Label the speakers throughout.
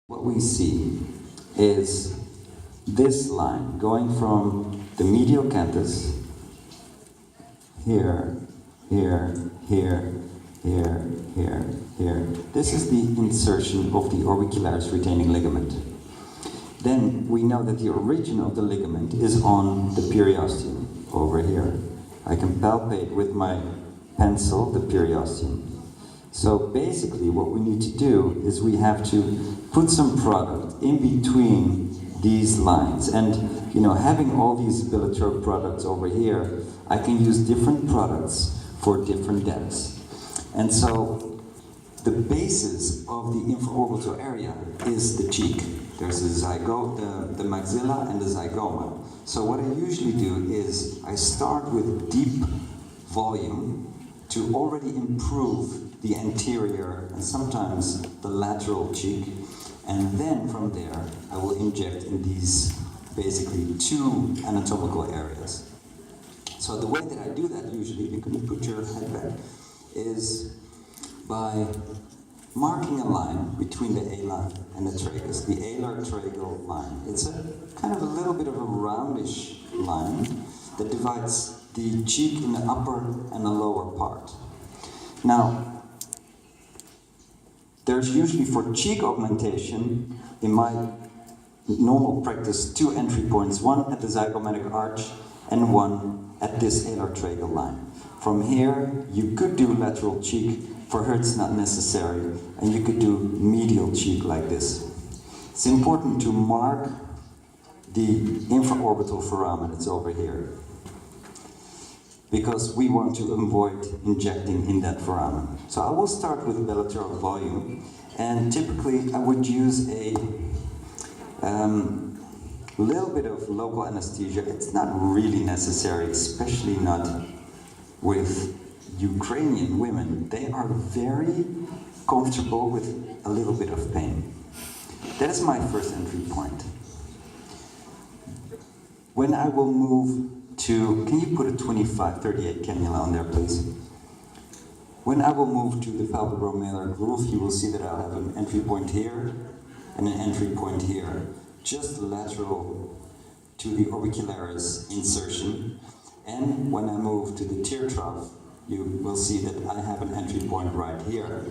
Speaker 1: What we see is this line going from the medial canthus here, here, here, here, here, here. This is the insertion of the orbicularis retaining ligament. Then we know that the origin of the ligament is on the periosteum over here. I can palpate with my pencil the periosteum. So basically what we need to do is we have to put some product in between these lines. And you know, having all these Belotero products over here, I can use different products for different depths. And so the basis of the infraorbital area is the cheek. There's the zygote, the maxilla and the zygoma. So what I usually do is I start with deep volume to already improve the anterior and sometimes the lateral cheek, and then from there I will inject in these basically two anatomical areas. So the way that I do that usually, you can put your head back, is by marking a line between the ala and the tragus, the alar tragal line. It's a kind of a little bit of a roundish line that divides the cheek in the upper and the lower part. Now, there's usually for cheek augmentation, in my normal practice, two entry points, one at the zygomatic arch and one at this alar tragal line. From here, you could do lateral cheek. For her, it's not necessary, and you could do medial cheek like this. It's important to mark the infraorbital foramen that's over here, because we want to avoid injecting in that foramen. So I will start with Belotero volume, and typically I would use a little bit of local anesthesia. It's not really necessary, especially not with Ukrainian women. They are very comfortable with a little bit of pain. That is my first entry point. When I will move to, can you put a 25-38 cannula on there, please? When I will move to the palpebromalar groove, you will see that I'll have an entry point here and an entry point here, just lateral to the orbicularis insertion. And when I move to the tear trough, you will see that I have an entry point right here.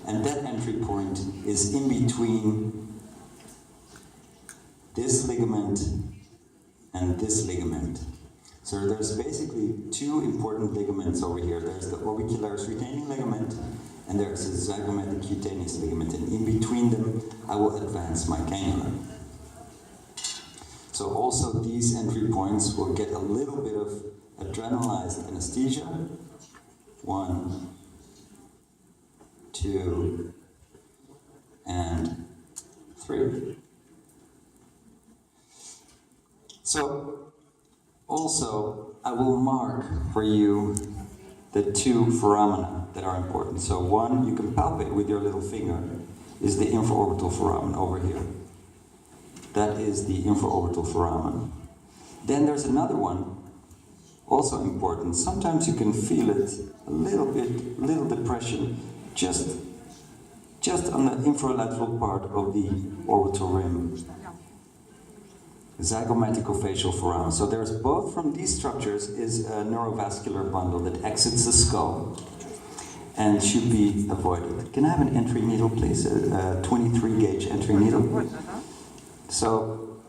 Speaker 1: And that entry point is in between this ligament and this ligament. So there's basically two important ligaments over here. There's the orbicularis retaining ligament and there's the zygomatic cutaneous ligament. And in between them, I will advance my cannula. So also these entry points will get a little bit of adrenalized anesthesia. 1, 2, and 3. So also I will mark for you the two foramina that are important. So one, you can palpate with your little finger, is the infraorbital foramen over here. That is the infraorbital foramen. Then there's another one, also important. Sometimes you can feel it a little bit, little depression, just on the infralateral part of the orbital rim. Zygomaticofacial foramen. So there's both from these structures is a neurovascular bundle that exits the skull and should be avoided. Can I have an entry needle, please? A 23 gauge entry needle. So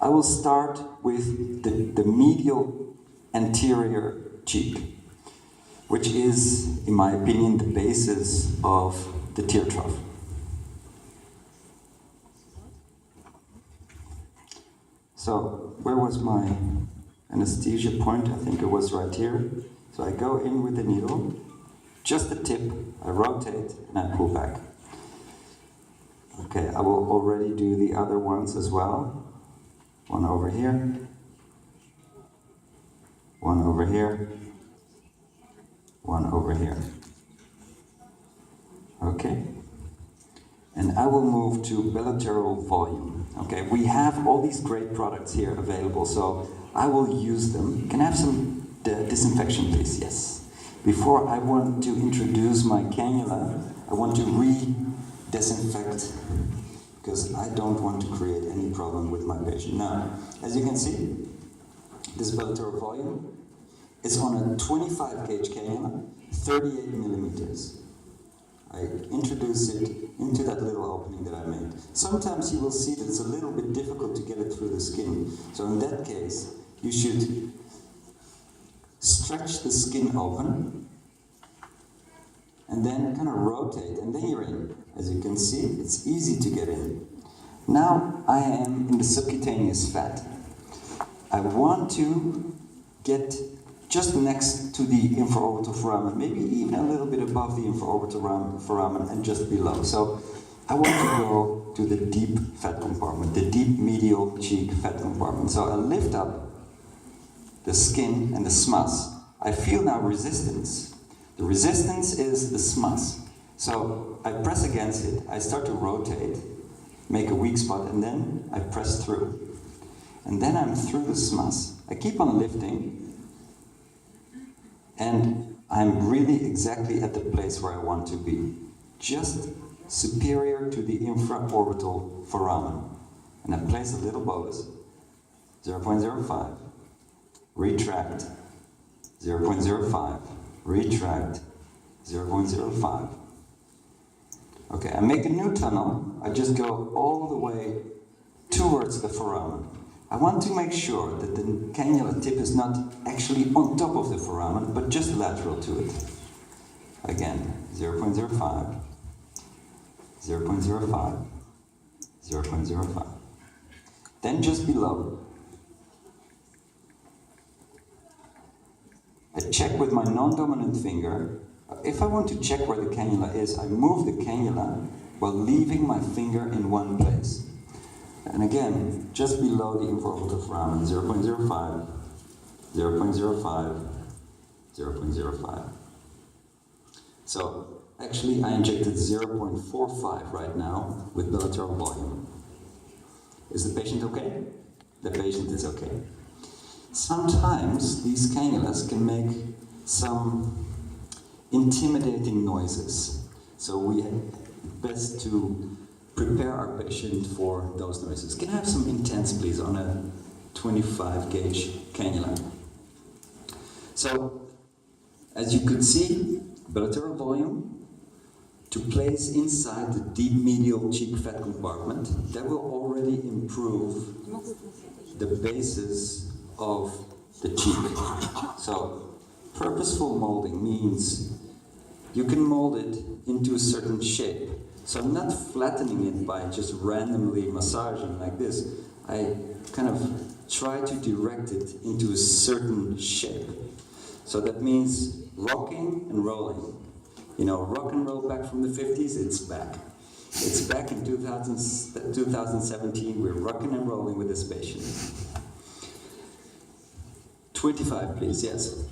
Speaker 1: I will start with the medial anterior cheek, which is, in my opinion, the basis of the tear trough. So where was my anesthesia point? I think it was right here. So I go in with the needle, just the tip, I rotate and I pull back. Okay, I will already do the other ones as well. One over here, one over here, one over here. Okay, and I will move to Belotero volume. Okay, we have all these great products here available, so I will use them. Can I have some disinfection, please? Yes. Before I want to introduce my cannula, I I want to re-disinfect because I don't want to create any problem with my patient. Now, as you can see, this Belotero volume is on a 25 gauge cannula, 38 millimeters. I introduce it into that little opening that I made. Sometimes you will see that it's a little bit difficult to get it through the skin. So in that case, you should stretch the skin open and then kind of rotate, and then you're in. As you can see, it's easy to get in. Now I am in the subcutaneous fat. I want to get just next to the infraorbital foramen, maybe even a little bit above the infraorbital foramen and just below. So I want to go to the deep fat compartment, the deep medial cheek fat compartment. So I lift up the skin and the SMUS. I feel now resistance. The resistance is the SMUS. So I press against it, I start to rotate, make a weak spot, and then I press through. And then I'm through the SMUS. I keep on lifting, and I'm really exactly at the place where I want to be. Just superior to the infraorbital foramen. And I place a little bolus, 0.05, retract, 0.05, retract, 0.05. Okay, I make a new tunnel. I just go all the way towards the foramen. I want to make sure that the cannula tip is not actually on top of the foramen, but just lateral to it. Again, 0.05, 0.05, 0.05. Then just below, I check with my non-dominant finger. If I want to check where the cannula is, I move the cannula while leaving my finger in one place. And again, just below the infraorbital foramen, 0.05, 0.05, 0.05. So actually I injected 0.45 right now with Belotero volume. Is the patient okay? The patient is okay. Sometimes these cannulas can make some intimidating noises. So we best to prepare our patient for those noises. Can I have some intense, please, on a 25 gauge cannula? So, as you could see, Belotero volume to place inside the deep medial cheek fat compartment, that will already improve the basis of the cheek. So, purposeful molding means you can mold it into a certain shape. So I'm not flattening it by just randomly massaging like this. I kind of try to direct it into a certain shape. So that means rocking and rolling. You know, rock and roll back from the 50s, it's back. It's back in 2017, we're rocking and rolling with this patient. 25, please, yes.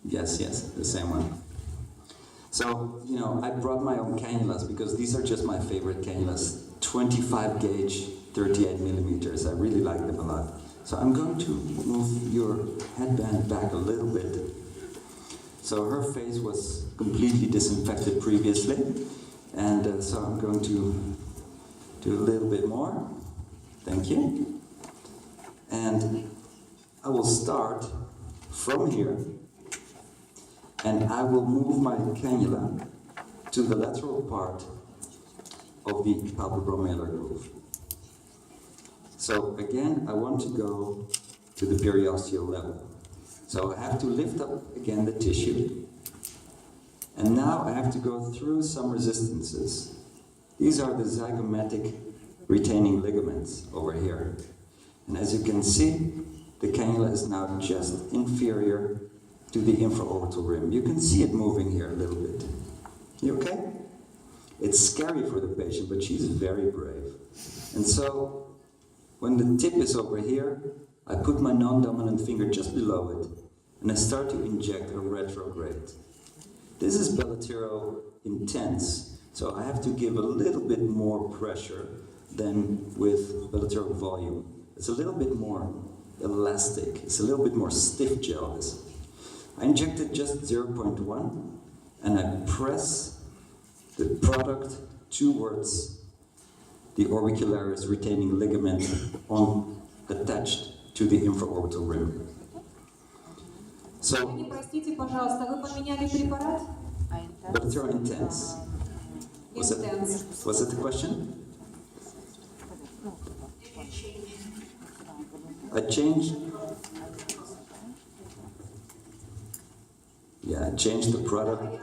Speaker 1: Yes, the same one. So, you know, I brought my own cannulas because these are just my favorite cannulas. 25 gauge, 38 millimeters. I really like them a lot. So I'm going to move your headband back a little bit. So her face was completely disinfected previously. And so I'm going to do a little bit more. Thank you. And I will start from here. And I will move my cannula to the lateral part of the palpebromalar groove. So again, I want to go to the periosteal level. So I have to lift up again the tissue. And now I have to go through some resistances. These are the zygomatic retaining ligaments over here. And as you can see, the cannula is now just inferior to the infraorbital rim. You can see it moving here a little bit. You okay? It's scary for the patient, but she's very brave. And so, when the tip is over here, I put my non-dominant finger just below it, and I start to inject a retrograde. This is Belotero intense, so I have to give a little bit more pressure than with Belotero volume. It's a little bit more elastic, it's a little bit more stiff gel. I injected just 0.1 and I press the product towards the orbicularis retaining ligament attached to the infraorbital rim. So,
Speaker 2: Простите, пожалуйста, вы поменяли препарат?
Speaker 1: Belotero Intense. Was it the question? I changed. Yeah, I changed the product.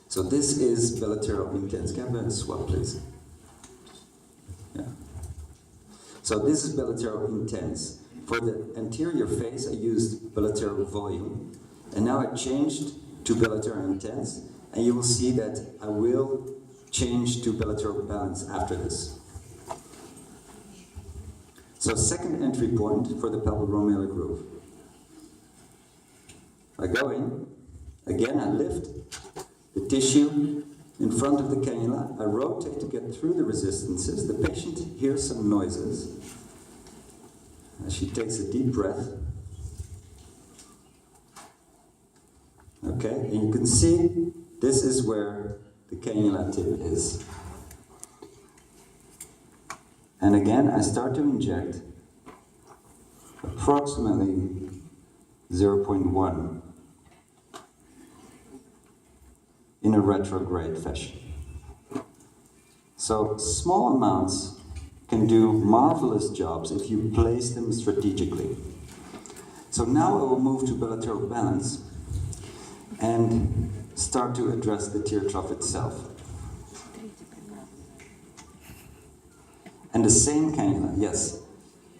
Speaker 1: So this is Belotero Intense. Can I have a swap, please? Yeah. So this is Belotero Intense. For the anterior face, I used Belotero Volume, and now I changed to Belotero Intense, and you will see that I will change to Belotero Balance after this. So second entry point for the palpebromial groove. I go in, again I lift the tissue in front of the cannula, I rotate to get through the resistances, the patient hears some noises, and she takes a deep breath. Okay, and you can see this is where the cannula tip is. And again, I start to inject approximately 0.1 in a retrograde fashion. So small amounts can do marvelous jobs if you place them strategically. So now I will move to Belotero Balance and start to address the tear trough itself. And the same cannula, yes.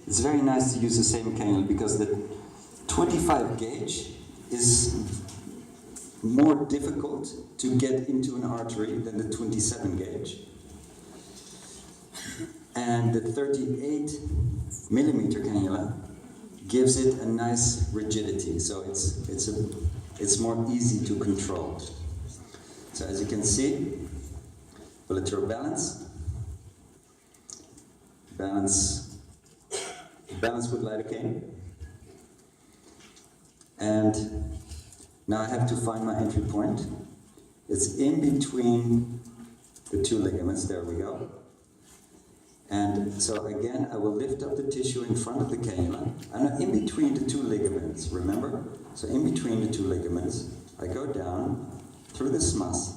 Speaker 1: It's very nice to use the same cannula because the 25 gauge is more difficult to get into an artery than the 27 gauge. And the 38 millimeter cannula gives it a nice rigidity, so it's more easy to control. So as you can see, Belotero Balance with lidocaine. And now I have to find my entry point. It's in between the two ligaments, there we go. And so again, I will lift up the tissue in front of the cannula. I'm in between the two ligaments, remember? So in between the two ligaments, I go down through the smas,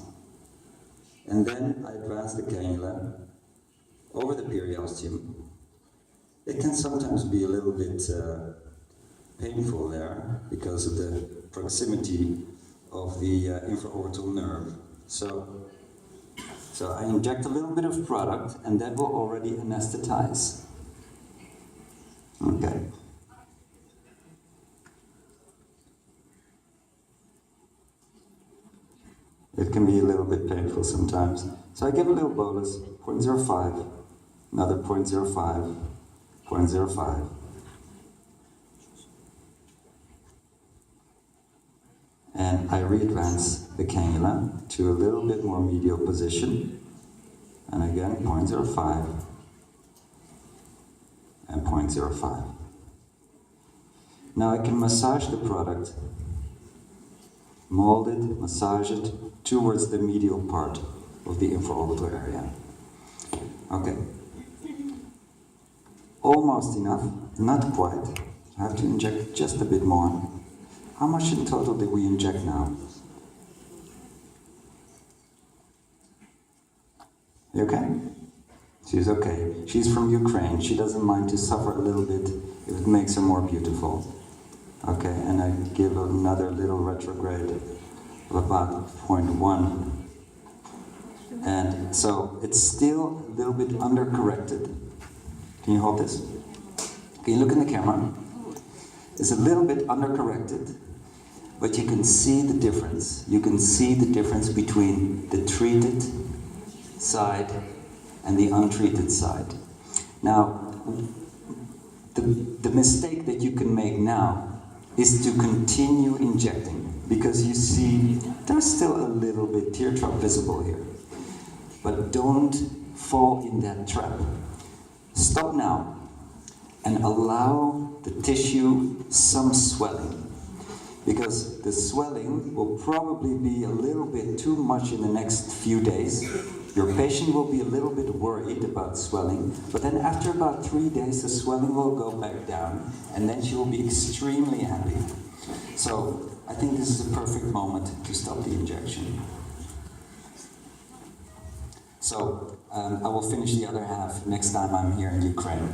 Speaker 1: and then I advance the cannula over the periosteum. It can sometimes be a little bit painful there because of the proximity of the infraorbital nerve. So I inject a little bit of product, and that will already anesthetize. Okay. It can be a little bit painful sometimes. So I give a little bolus, 0.05, another 0.05, 0.05. And I re-advance the cannula to a little bit more medial position. And again, 0.05 and 0.05. Now I can massage the product, mold it, massage it towards the medial part of the infraorbital area. Okay. Almost enough, not quite. I have to inject just a bit more. How much in total did we inject now? You okay? She's okay. She's from Ukraine. She doesn't mind to suffer a little bit if it makes her more beautiful. Okay, and I give another little retrograde of about 0.1. And so it's still a little bit undercorrected. Can you hold this? Can you look in the camera? It's a little bit undercorrected, but you can see the difference. You can see the difference between the treated side and the untreated side. Now, the mistake that you can make now is to continue injecting, because you see there's still a little bit tear trough visible here. But don't fall in that trap. Stop now and allow the tissue some swelling. because the swelling will probably be a little bit too much in the next few days. Your patient will be a little bit worried about swelling, but then after about 3 days the swelling will go back down and then she will be extremely happy. So I think this is a perfect moment to stop the injection. So I will finish the other half next time I'm here in Ukraine.